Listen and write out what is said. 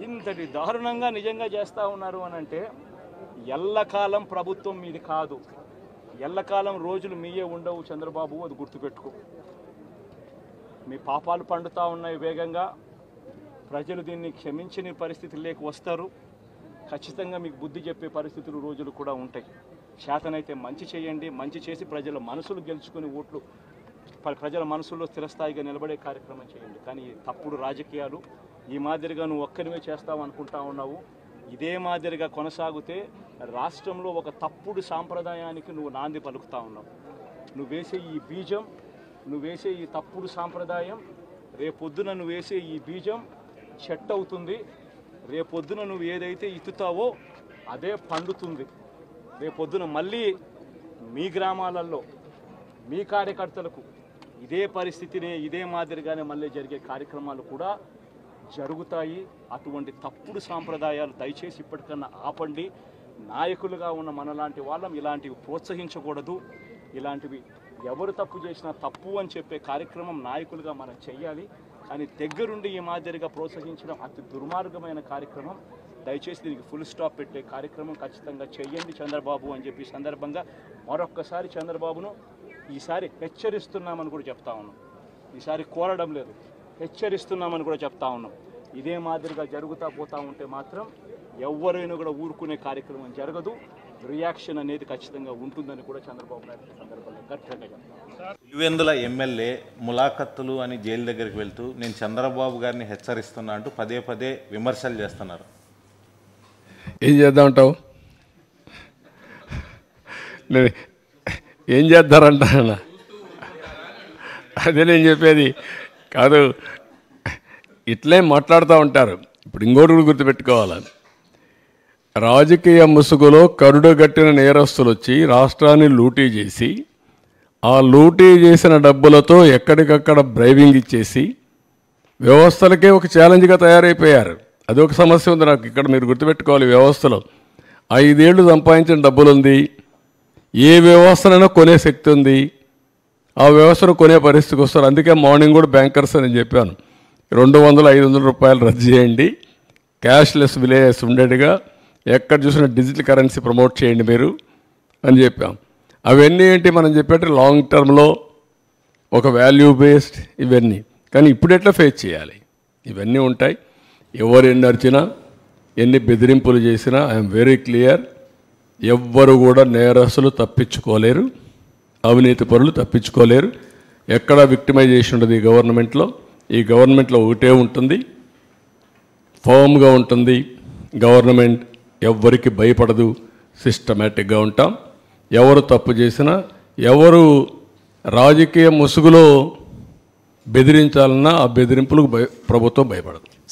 ఇంతటి దారుణంగా నిజంగా చేస్తూ ఉన్నారు అని అంటే ఎల్లకాలం ప్రభుత్వం మీది కాదు, ఎల్లకాలం రోజులు మీయే ఉండవు చంద్రబాబు, అది గుర్తుపెట్టుకో. మీ పాపాలు పండుతూ ఉన్నాయి వేగంగా. ప్రజలు దీన్ని క్షమించని పరిస్థితుల్లోకి వస్తారు. ఖచ్చితంగా మీకు బుద్ధి చెప్పే పరిస్థితులు రోజులు కూడా ఉంటాయి. శాతనైతే మంచి చేయండి, మంచి చేసి ప్రజల మనసులు గెలుచుకుని ఓట్లు ప్రజల మనసుల్లో స్థిరస్థాయిగా నిలబడే కార్యక్రమం చేయండి. కానీ తప్పుడు రాజకీయాలు ఈ మాదిరిగా నువ్వు ఒక్కరివే చేస్తావు అనుకుంటా ఉన్నావు. ఇదే మాదిరిగా కొనసాగితే రాష్ట్రంలో ఒక తప్పుడు సాంప్రదాయానికి నువ్వు నాంది పలుకుతా ఉన్నావు. నువ్వు వేసే ఈ బీజం, నువ్వు వేసే ఈ తప్పుడు సాంప్రదాయం, రేపొద్దున నువ్వు వేసే ఈ బీజం చెట్టు అవుతుంది. రేపొద్దున నువ్వు ఏదైతే ఇత్తుతావో అదే పండుతుంది. రేపొద్దున మళ్ళీ మీ గ్రామాలలో మీ కార్యకర్తలకు ఇదే పరిస్థితిని ఇదే మాదిరిగానే మళ్ళీ జరిగే కార్యక్రమాలు కూడా జరుగుతాయి. అటువంటి తప్పుడు సాంప్రదాయాలు దయచేసి ఇప్పటికన్నా ఆపండి. నాయకులుగా ఉన్న మనలాంటి వాళ్ళం ఇలాంటివి ప్రోత్సహించకూడదు. ఇలాంటివి ఎవరు తప్పు చేసినా తప్పు అని చెప్పే కార్యక్రమం నాయకులుగా మనం చెయ్యాలి. కానీ దగ్గరుండి ఈ మాదిరిగా ప్రోత్సహించడం అతి దుర్మార్గమైన కార్యక్రమం. దయచేసి దీనికి ఫుల్ స్టాప్ పెట్టే కార్యక్రమం ఖచ్చితంగా చెయ్యండి చంద్రబాబు అని చెప్పి సందర్భంగా మరొక్కసారి చంద్రబాబును ఈసారి హెచ్చరిస్తున్నామని కూడా చెప్తా ఉన్నాం. ఈసారి కోరడం లేదు, హెచ్చరిస్తున్నామని కూడా చెప్తా ఉన్నాం. ఇదే మాదిరిగా జరుగుతూ పోతూ ఉంటే మాత్రం ఎవరైనా కూడా ఊరుకునే కార్యక్రమం జరగదు. రియాక్షన్ అనేది ఖచ్చితంగా ఉంటుందని కూడా చంద్రబాబు నాయుడు సందర్భంగా గట్టిగా చెప్తాను. పులివెందుల ఎమ్మెల్యే ములాఖత్తులు అని జైలు దగ్గరికి వెళ్తూ నేను చంద్రబాబు గారిని హెచ్చరిస్తున్నా అంటూ పదే పదే విమర్శలు చేస్తున్నారు. ఏం చేద్దామంటావు? ఏం చేద్దారంట? అదే నేను చెప్పేది కాదు. ఇట్లే మాట్లాడుతూ ఉంటారు. ఇప్పుడు ఇంకోటి కూడా గుర్తుపెట్టుకోవాలి. రాజకీయ ముసుగులో కరుడుగట్టిన నేరస్తులు వచ్చి రాష్ట్రాన్ని లూటీ చేసి ఆ లూటీ చేసిన డబ్బులతో ఎక్కడికక్కడ బ్రైవింగ్ ఇచ్చేసి వ్యవస్థలకే ఒక ఛాలెంజ్గా తయారైపోయారు. అదొక సమస్య ఉంది నాకు. ఇక్కడ మీరు గుర్తుపెట్టుకోవాలి, వ్యవస్థలో 5 ఏళ్ళు సంపాదించిన డబ్బులు ఉంది. ఏ వ్యవస్థనైనా కొనే శక్తి ఉంది. ఆ వ్యవస్థను కొనే పరిస్థితికి వస్తారు. అందుకే మార్నింగ్ కూడా బ్యాంకర్స్ అని చెప్పాను, 200-500 రూపాయలు రద్దు చేయండి, క్యాష్లెస్ విలేజెస్ ఉండేట్టుగా ఎక్కడ చూసినా డిజిటల్ కరెన్సీ ప్రమోట్ చేయండి మీరు అని చెప్పాం. అవన్నీ ఏంటి మనం చెప్పేట లాంగ్ టర్మ్లో ఒక వాల్యూ బేస్డ్ ఇవన్నీ. కానీ ఇప్పుడు ఎట్లా ఫేస్ చేయాలి? ఇవన్నీ ఉంటాయి. ఎవరు ఎన్ని అరిచినా ఎన్ని బెదిరింపులు చేసినా ఐఎమ్ వెరీ క్లియర్, ఎవ్వరు కూడా నేరస్తులు తప్పించుకోలేరు, అవినీతి పరులు తప్పించుకోలేరు. ఎక్కడ విక్టిమైజేషన్ ఉండదు ఈ గవర్నమెంట్లో. ఈ గవర్నమెంట్లో ఒకటే ఉంటుంది, ఫర్మ్గా ఉంటుంది గవర్నమెంట్. ఎవ్వరికి భయపడదు, సిస్టమేటిక్గా ఉంటాం. ఎవరు తప్పు చేసినా, ఎవరు రాజకీయ ముసుగులో బెదిరించాలన్నా ఆ బెదిరింపులకు ప్రభుత్వం భయపడదు.